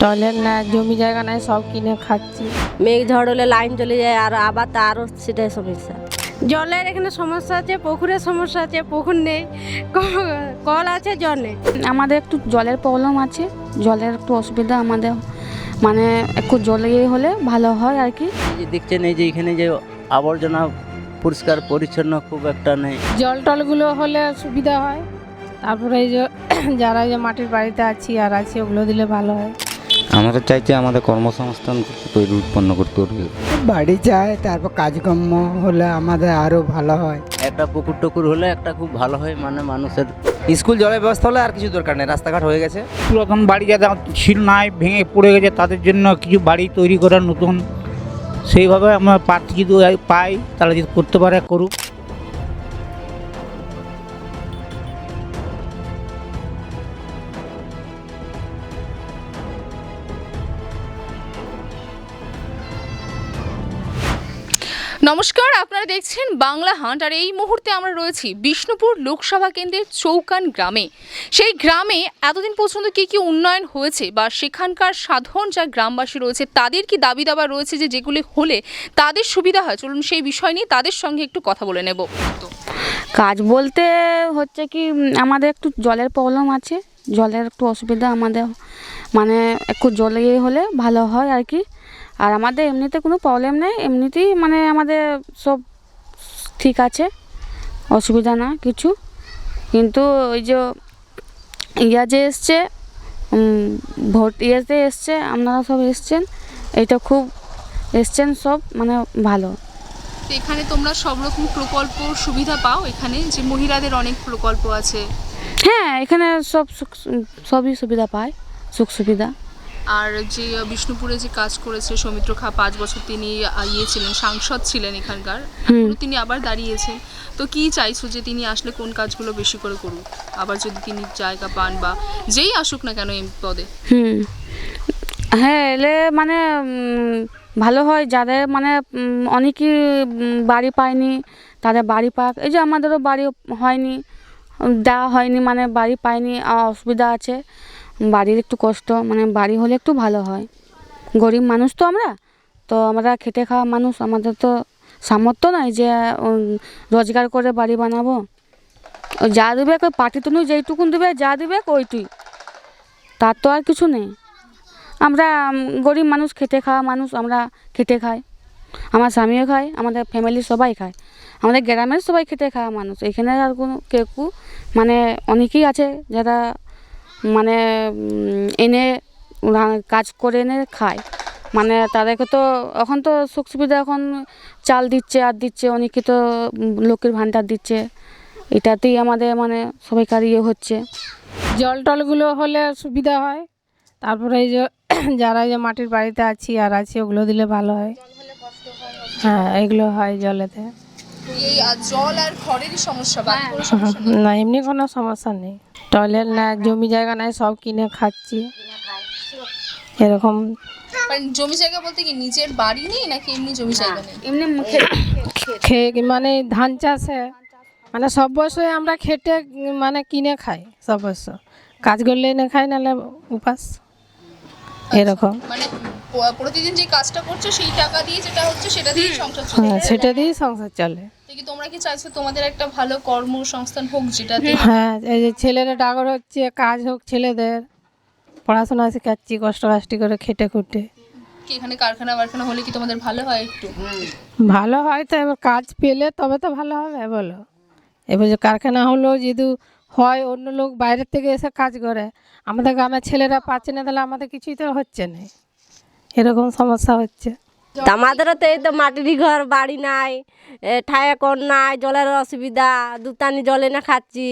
Toilet নাই, জমি জায়গা নাই, সব কিনে খাচ্ছি। মেঘ ঝড় হলে লাইন চলে যায় আর আবার তারও সেটাই সমস্যা। জলের এখানে সমস্যা আছে, পুকুরের সমস্যা আছে, পুকুর নেই, কল আছে, জল নেই। আমাদের একটু জলের প্রবলেম আছে, জলের একটু অসুবিধা আমাদের, মানে একটু জল ইয়ে হলে ভালো হয় আর কি। এই যে দেখছেন, এই যে এখানে যে আবর্জনা পরিষ্কার পরিচ্ছন্ন খুব একটা নেই। জল টলগুলো হলে সুবিধা হয়। তারপরে এই যে যারা যে মাটির বাড়িতে আছি আর আছি, ওগুলো দিলে ভালো হয়। আমরা চাইছি আমাদের কর্মসংস্থান তৈরি উৎপন্ন করতে হবে। বাড়ি যায়, তারপর কাজকর্ম হলে আমাদের আরও ভালো হয়। একটা পুকুর টুকুর হলে একটা খুব ভালো হয়, মানে মানুষের স্কুল জলের ব্যবস্থা হলে আর কিছু দরকার নেই, রাস্তাঘাট হয়ে গেছে। পুরাতন বাড়ি যাদের ছিল নাই, ভেঙে পড়ে গেছে, তাদের জন্য কিছু বাড়ি তৈরি করার নতুন, সেইভাবে আমরা প্রার্থী যদি পাই তারা যদি করতে পারে করুক। নমস্কার, আপনারা দেখছেন বাংলা হান্ট। আর এই মুহূর্তে আমরা রয়েছি বিষ্ণুপুর লোকসভা কেন্দ্রের চৌকান গ্রামে। সেই গ্রামে এতদিন পর্যন্ত কি কি উন্নয়ন হয়েছে বা সেখানকার সাধারণ যা গ্রামবাসী রয়েছে তাদের কি দাবি দাবা রয়েছে যে যেগুলি হলে তাদের সুবিধা হয়, চলুন সেই বিষয় নিয়ে তাদের সঙ্গে একটু কথা বলে নেব। কাজ বলতে হচ্ছে কি, আমাদের একটু জলের প্রবলেম আছে, জলের একটু অসুবিধা আমাদের, মানে একটু জল ইয়ে হলে ভালো হয় আর কি। আর আমাদের এমনিতে কোনো প্রবলেম নেই, এমনিতেই মানে আমাদের সব ঠিক আছে, অসুবিধা না কিছু। কিন্তু ওই যে যে এসছে, ভোট ইয়েতে এসছে, আপনারা সব এসছেন, এইটা খুব এসছেন সব, মানে ভালো। তো এখানে তোমরা সব রকম প্রকল্প সুবিধা পাও, এখানে যে মহিলাদের অনেক প্রকল্প আছে। হ্যাঁ, এখানে সবই সুবিধা পায়, সুখ সুবিধা। আর যে বিষ্ণুপুরে যে কাজ করেছে সৌমিত্র খা, 5 বছর তিনি ছিলেন, সাংসদ ছিলেন এখানকার, তিনি আবার দাঁড়িয়েছেন। তো কি চাইছো যে তিনি আসলে কোন কাজগুলো বেশি করে করুক, আবার যদি তিনি জায়গা পান বা যেই আসুক না কেন এই পদে? হ্যাঁ, এলে মানে ভালো হয়, যাদের মানে অনেকেই বাড়ি পায়নি তাদের বাড়ি পাক। এই যে আমাদেরও বাড়ি হয়নি, দেওয়া হয়নি, মানে বাড়ি পায়নি, অসুবিধা আছে, বাড়ির একটু কষ্ট, মানে বাড়ি হলে একটু ভালো হয়। গরিব মানুষ তো আমরা খেটে খাওয়া মানুষ, আমাদের তো সামর্থ্য নয় যে রোজগার করে বাড়ি বানাবো। যা দেবে পার্টি তো যেইটুকুন দেবে, যা দেবে ওইটুই, তার তো আর কিছু নেই। আমরা গরিব মানুষ, খেটে খাওয়া মানুষ, আমরা খেটে খাই, আমার স্বামীও খায়, আমাদের ফ্যামিলির সবাই খায়, আমাদের গ্রামের সবাই খেটে খাওয়া মানুষ। এখানে আর কোনো কেউ মানে অনেকেই আছে যারা মানে এনে কাজ করে এনে খায়, মানে তাদেরকে তো এখন তো সুখ সুবিধা, এখন চাল দিচ্ছে আর দিচ্ছে, অনেকে তো লক্ষ্মীর ভাণ্ডার দিচ্ছে, এটাতেই আমাদের মানে সবাইকার ইয়ে হচ্ছে। জল টলগুলো হলে সুবিধা হয়। তারপরে এই যে যারা যে মাটির বাড়িতে আছি আর আছি, ওগুলো দিলে ভালো হয়। হ্যাঁ, এগুলো হয় জলেতে। এই জল আর ঘরেরই সমস্যা, বাকি কোনো সমস্যা নেই? না, এমনি কোনো সমস্যা নেই। টয়লেট নাই, জমি জায়গা নাই, সব কিনে খাচ্ছি, এরকম। মানে জমি জায়গা বলতে কি নিজের বাড়ি নেই নাকি এমনি জমি জায়গা নেই? এমনি মানে ধান চাষে, মানে সব বছর আমরা খেটে মানে কিনে খাই, সব বছর কাজ করলে এনে খাই, নাহলে উপাস, এরকম। মানে প্রতিদিন যে কাজটা করছো সেই টাকা দিয়ে যেটা হচ্ছে সেটা দিয়ে সংসার চলে? হ্যাঁ, সেটা দিয়েই সংসার চলে। তো কি তোমরা কি চাইছো তোমাদের একটা ভালো কর্মসংস্থান হোক, যেটা হ্যাঁ, এই যে ছেলেরা ডাগর হচ্ছে, কাজ হোক, ছেলেদের পড়াশোনা শেখাচ্ছি কষ্ট কাষ্টি করে খেটে খুটে। কি এখানে কারখানা হলে কি তোমাদের ভালো হয়? একটু ভালো হয় তো, এবার কাজ পেলে তবে তো ভালো হবে বলো। এবার যে কারখানা হলো যদি হয়, অন্য লোক বাইরের থেকে এসে কাজ করে, আমাদের গ্রামের ছেলেরা পাচ্ছে না, তাহলে আমাদের কিছুই তো হচ্ছে না, এরকম সমস্যা হচ্ছে। আমাদেরও তো এই তো মাটির ঘর, বাড়ি নাই, ঠায়া কর নাই, জলের অসুবিধা, দুটানি জল এনে খাচ্ছি।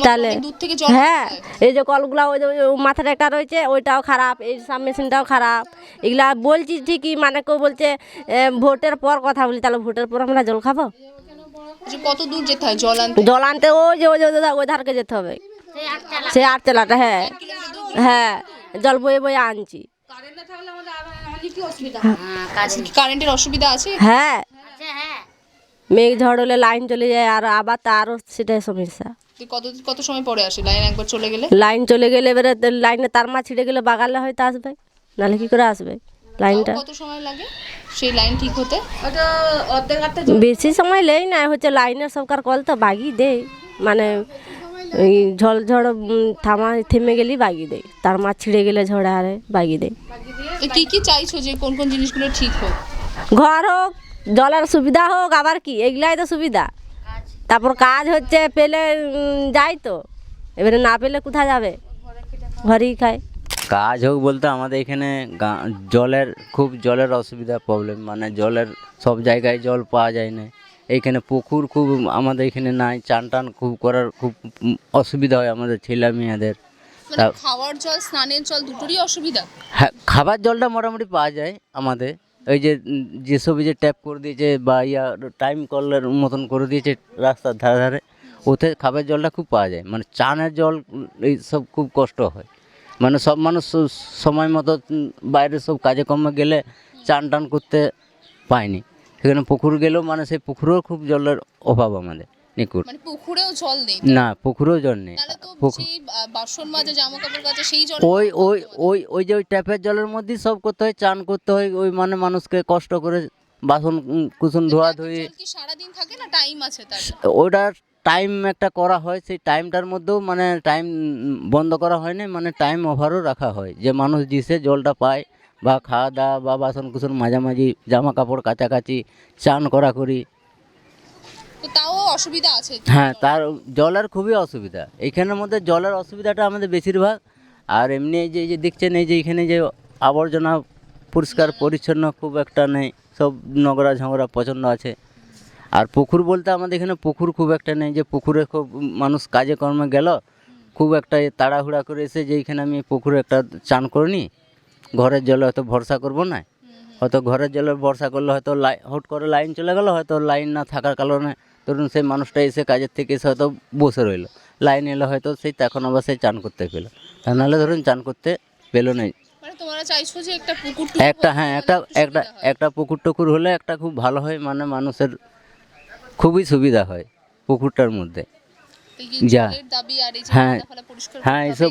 তাহলে দূর থেকে জল? হ্যাঁ, এই যে কলগুলা, ওই যে মাথাটা একটা রয়েছে, ওইটাও খারাপ, এই সাব মেশিনটাও খারাপ। এগুলা বলছি ঠিকই, মানে কেউ বলছে ভোটের পর কথা বলি, তাহলে ভোটের পর আমরা জল খাবো? কত দূর যেতে হয় জল আনতে? জল আনতে ওই ধারকে যেতে হবে, সেই আটচালাটা। হ্যাঁ হ্যাঁ, জল বয়ে বয়ে আনছি। কারেন্টের অসুবিধা আছে? হ্যাঁ, মেঘ ঝড় হলে লাইন চলে যায় আর আবার তারও সেটাই সমস্যা। তো কত সময় পরে আসে লাইন একবার চলে গেলে? লাইন চলে গেলে এবারে লাইনে তার মা ছিঁড়ে গেলে বাগালে হয়তো আসবে, নাহলে কি করে আসবে লাইনটা। কত সময় লাগে সেই লাইন ঠিক হতে? বেশি সময় লেই না, হচ্ছে লাইনের সরকার কল তো বাগিয়ে দেয়, মানে ওই ঝড় থেমে গেলেই বাগিয়ে দেয়, তার মা ছিঁড়ে গেলে ঝড়ে আরে বাগিয়ে দেয়। তো কি চাইছো যে কোন কোন জিনিসগুলো ঠিক হোক? ঘর হোক, জলের সুবিধা হোক, আবার কি এগুলাই তো সুবিধা। তারপর কাজ হচ্ছে পেলে যাই তো, এবারে না পেলে কোথায় যাবে, ঘরেই খায়। কাজ হোক বলতে আমাদের এখানে জলের অসুবিধা প্রবলেম, মানে জলের সব জায়গায় জল পাওয়া যায় না। এইখানে পুকুর খুব আমাদের এখানে নাই, চান টান খুব করার খুব অসুবিধা হয় আমাদের ছেলে মেয়েদের। মানে খাওয়ার জল, স্নানের জল দুটোরই অসুবিধা? হ্যাঁ, খাবার জলটা মোটামুটি পাওয়া যায় আমাদের। ওই যেসব যে ট্যাপ করে দিয়েছে বা টাইম কলের মতন করে দিয়েছে রাস্তার ধারে ধারে, ওতে খাবার জলটা খুব পাওয়া যায়। মানে চানের জল এইসব খুব কষ্ট হয়, মানে সব মানুষ সময় মতো বাইরে সব কাজে কর্মে গেলে চান টান করতে পায়নি। সেখানে পুকুর গেলেও মানে সেই পুকুরেও খুব জলের অভাব আমাদের নিকুট। মানে পুকুরেও জল নেই? না, পুকুরেও জল নেই। তাহলে তো সেই বাসন মাজা, জামা কাপড় কাচা সেই জল ওই যে ওই ট্যাপের জলের মধ্যেই সব করতে হয়, চান করতে হয়। ওই মানে মানুষকে কষ্ট করে বাসন কুসুন ধোয়া ধুই। কি সারাদিন থাকে না, টাইম আছে তার? ওটার টাইম একটা করা হয়, সেই টাইমটার মধ্যেও মানে টাইম বন্ধ করা হয় না, মানে টাইম ওভারও রাখা হয় যে মানুষ দিছে জলটা পায়, বা খাওয়া দাওয়া বা বাসন কুসুন মাঝামাঝি, জামা কাপড় কাচাকাচি, চান করি। তো তাও অসুবিধা আছে? হ্যাঁ, তার জলের খুবই অসুবিধা। এইখানের মধ্যে জলের অসুবিধাটা আমাদের বেশিরভাগ। আর এমনি এই যে দেখছেন, এই যে এখানে যে আবর্জনা পরিষ্কার পরিচ্ছন্ন খুব একটা নেই, সব নোংরা ঝগড়া প্রচণ্ড আছে। আর পুকুর বলতে আমাদের এখানে পুকুর খুব একটা নেই, যে পুকুরে খুব মানুষ কাজে কর্মে গেল, খুব একটা তাড়াহুড়া করে এসে যে এইখানে আমি পুকুরে একটা চান করিনি, ঘরের জলে হয়তো ভরসা করব না, হয়তো ঘরের জলে ভরসা করলে হয়তো হুট করে লাইন চলে গেল, হয়তো লাইন না থাকার কারণে ধরুন সেই মানুষটা এসে কাজের থেকে এসে হয়তো বসে রইলো, লাইন এলো হয়তো সেই তখন আবার সেই চান করতে পেলো, তা নাহলে ধরুন চান করতে পেলো না। মানে তোমরা চাইছো যে একটা পুকুর, একটা পুকুর টুকুর হলে একটা খুব ভালো হয়, মানে মানুষের খুবই সুবিধা হয় পুকুরটার মধ্যে। হ্যাঁ, এইসব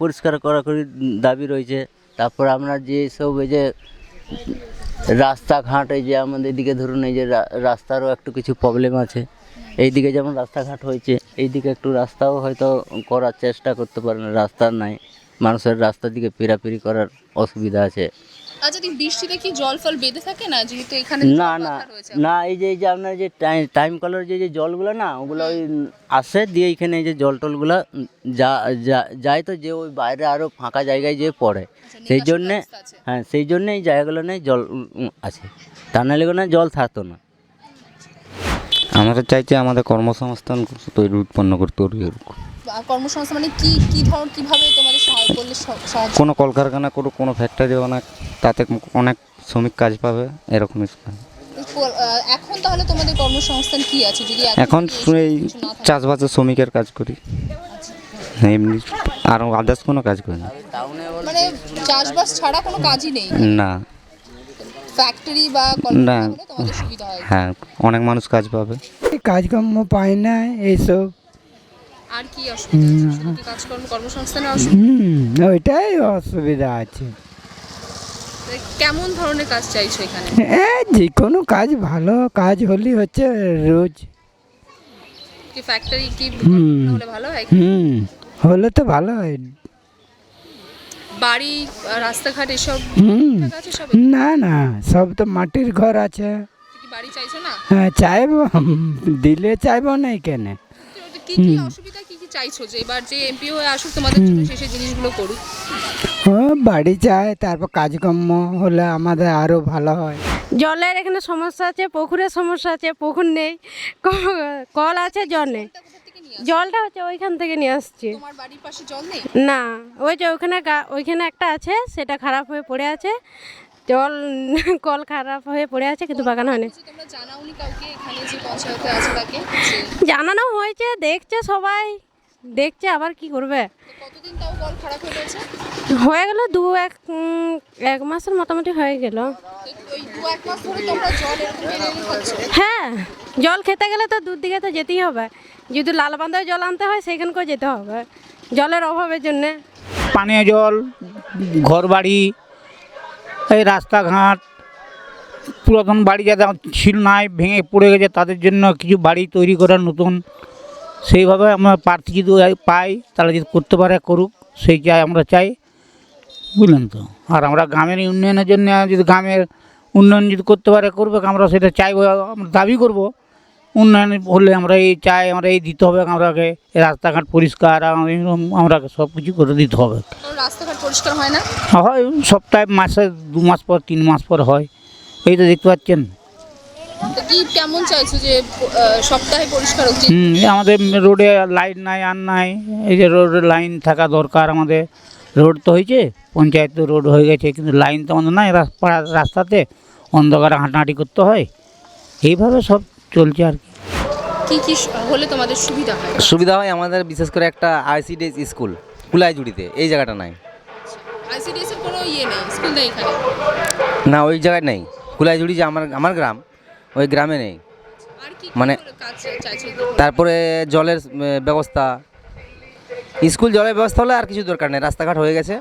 পরিষ্কার করা দাবি রয়েছে। তারপর আমরা যে সব এই যে রাস্তাঘাট, এই যে আমাদের এদিকে ধরুন এই যে রাস্তারও একটু কিছু প্রবলেম আছে। এইদিকে যেমন রাস্তাঘাট হয়েছে, এইদিকে একটু রাস্তাও হয়তো করার চেষ্টা করতে পারে না, রাস্তা নাই, মানুষের রাস্তার দিকে পেরাপেরি করার অসুবিধা আছে। আচ্ছা, বৃষ্টিতে কি জল ফল বেঁধে থাকে না, যেহেতু এখানে? না, এই যে আপনার যে টাইম কলের যে জলগুলো না, ওগুলো ওই আসে দিয়ে এইখানে এই যে জল টলগুলো যায় তো, যে ওই বাইরে আরও ফাঁকা জায়গায় যে পড়ে, সেই জন্যে। হ্যাঁ, সেই জন্যে এই জায়গাগুলো নেই জল আছে, তা নাহলে না জল থাকতো না। আমরা চাইছি আমাদের কর্মসংস্থান তৈরি উৎপন্ন করতে পারি। কর্মসংস্থান মানে কিভাবে তোমাদের সাহায্য করলে? কোনো কলকারখানা কোনো ফ্যাক্টরি অনেক, তাতে অনেক শ্রমিক কাজ পাবে, এরকমই। এখন তাহলে তোমাদের কর্মসংস্থান কি আছে? যদি এখন এই চাষবাসের শ্রমিকের কাজ করি, এমনি আর আদার্স কোনো কাজ করি না। মানে চাষবাস ছাড়া কোনো কাজই নেই? না, ফ্যাক্টরি বা না, তোমাদের সুবিধা হয়? হ্যাঁ, অনেক মানুষ কাজ পাবে। কাজকর্ম পায় না এইসব। আর কি অসুবিধা আছে? শুধু কাজকর্ম, কর্মসংস্থানের অসুবিধা? ওইটাই অসুবিধা আছে। কেমন ধরনের কাজ চাইছো এখানে? যে কোনো কাজ, ভালো কাজ হলেই হচ্ছে রোজ। কি ফ্যাক্টরি কি হলে ভালো হয়? হলে তো ভালো হয়। বাড়ি, রাস্তাঘাট এসব আছে সব? না, সব তো মাটির ঘর আছে। কি বাড়ি চাইছো না? হ্যাঁ, চাইবো, দিলে চাইবো না কেন। কি অসুবিধা কি চাইছো যে এবার যে এমপি হয়ে আসুক তোমাদের জন্য সেই জিনিসগুলো করুক? বাড়ি চাই, তারপর কাজকর্ম হলে আমাদের আরো ভালো হয়। জলের এখানে সমস্যা আছে, পুকুরের সমস্যা আছে, পুকুর নেই, কল আছে, জল নেই। জলটা হচ্ছে ওইখান থেকে নিয়ে আসছে। তোমার বাড়ির পাশে জল নেই? না, ওই যে ওইখানে একটা আছে, সেটা খারাপ হয়ে পড়ে আছে, জল কল খারাপ হয়ে পড়ে আছে, কিন্তু বাগান হয়নি। তোমরা জানাওনি কাউকে এখানে যে পঞ্চায়েতে আছে তাকে? জানানো হয়েছে, দেখছে সবাই, দেখছে আবার কি করবে। কতদিন তাও কল খারাপ হয়ে গেছে? হয়ে গেল এক মাসের মোটামুটি হয়ে গেল। ওই 2-1 মাস ধরে তোমরা জল এরকম এনে এনে খাচ্ছ? হ্যাঁ, জল খেতে গেলে তো দূর দিকে তো যেতেই হবে। যদি লালবান্ধায় জল আনতে হয় সেখানকেও যেতে হবে জলের অভাবের জন্যে। পানীয় জল, ঘরবাড়ি, এই রাস্তাঘাট, পুরাতন বাড়ি যাদের ছিল নাই ভেঙে পড়ে গেছে তাদের জন্য কিছু বাড়ি তৈরি করার নতুন, সেইভাবে আমরা প্রার্থী যদি পাই তারা যদি করতে পারে করুক, সেই চাই আমরা চাই, বুঝলেন তো। আর আমরা গ্রামের উন্নয়নের জন্য যদি গ্রামের উন্নয়ন যদি করতে পারে করবে, আমরা সেটা চাইবো, আমরা দাবি করব। উন্নয়ন হলে আমরা এই চাই, আমরা এই দিতে হবে আমরাকে, এই রাস্তাঘাট পরিষ্কার আমরা সব কিছু করে দিতে হবে। রাস্তাঘাট পরিষ্কার হয় না? হয় সপ্তাহে, মাসে 2 মাস পর 3 মাস পর হয়, এই তো দেখতে পাচ্ছেন। তো কি কেমন চাইছো যে সপ্তাহে পরিষ্কার হোক? আমাদের রোডে লাইট নাই, আর নাই, এই যে রোডে লাইন থাকা দরকার আমাদের। রোড তো হয়েছে, পঞ্চায়েত রোড হয়ে গেছে, কিন্তু লাইন তো আমাদের নাই রাস্তাতে, অন্ধকারে হাঁটাহাঁটি করতে হয়, এইভাবে সব চলছে আর কি। কি হলে তোমাদের সুবিধা হয়? সুবিধা হয় আমাদের, বিশেষ করে একটা আইসিডিএস স্কুল কুলাইজুড়িতে, এই জায়গাটা নাই। আইসিডিএস এর কোনো ইয়ে নেই, স্কুল নেই এখানে? না, ওই জায়গায় নেই। কুলাইজুড়ি যে আমার গ্রাম, ওই গ্রামে নেই। আর কি মানে কাজ চাইছো? তারপরে জলের ব্যবস্থা, স্কুল জলের ব্যবস্থা হলে আর কিছু দরকার নেই, রাস্তাঘাট হয়ে গেছে,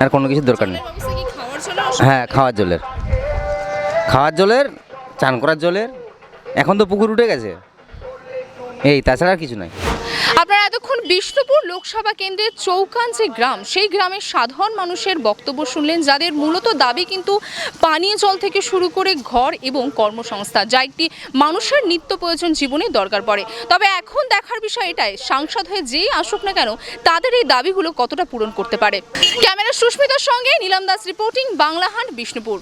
আর কোনো কিছু দরকার নেই। ব্যবস্থা কি খাওয়ার জন্য? হ্যাঁ, খাওয়ার জলের, চান করার জলের, এখন তো পুকুর উঠে গেছে, এই তাছাড়া আর কিছু নাই। আপনারা এতক্ষণ বিষ্ণুপুর লোকসভা কেন্দ্রের চৌকান যে গ্রাম, সেই গ্রামের সাধারণ মানুষের বক্তব্য শুনলেন, যাদের মূলত দাবি কিন্তু পানীয় জল থেকে শুরু করে ঘর এবং কর্মসংস্থান, যা একটি মানুষের নিত্য প্রয়োজন জীবনে দরকার পড়ে। তবে এখন দেখার বিষয় এটাই, সাংসদ হয়ে যেই আসুক না কেন তাদের এই দাবিগুলো কতটা পূরণ করতে পারে। ক্যামেরা সুস্মিতার সঙ্গে নীলাম দাস রিপোর্টিং, বাংলা হান্ট, বিষ্ণুপুর।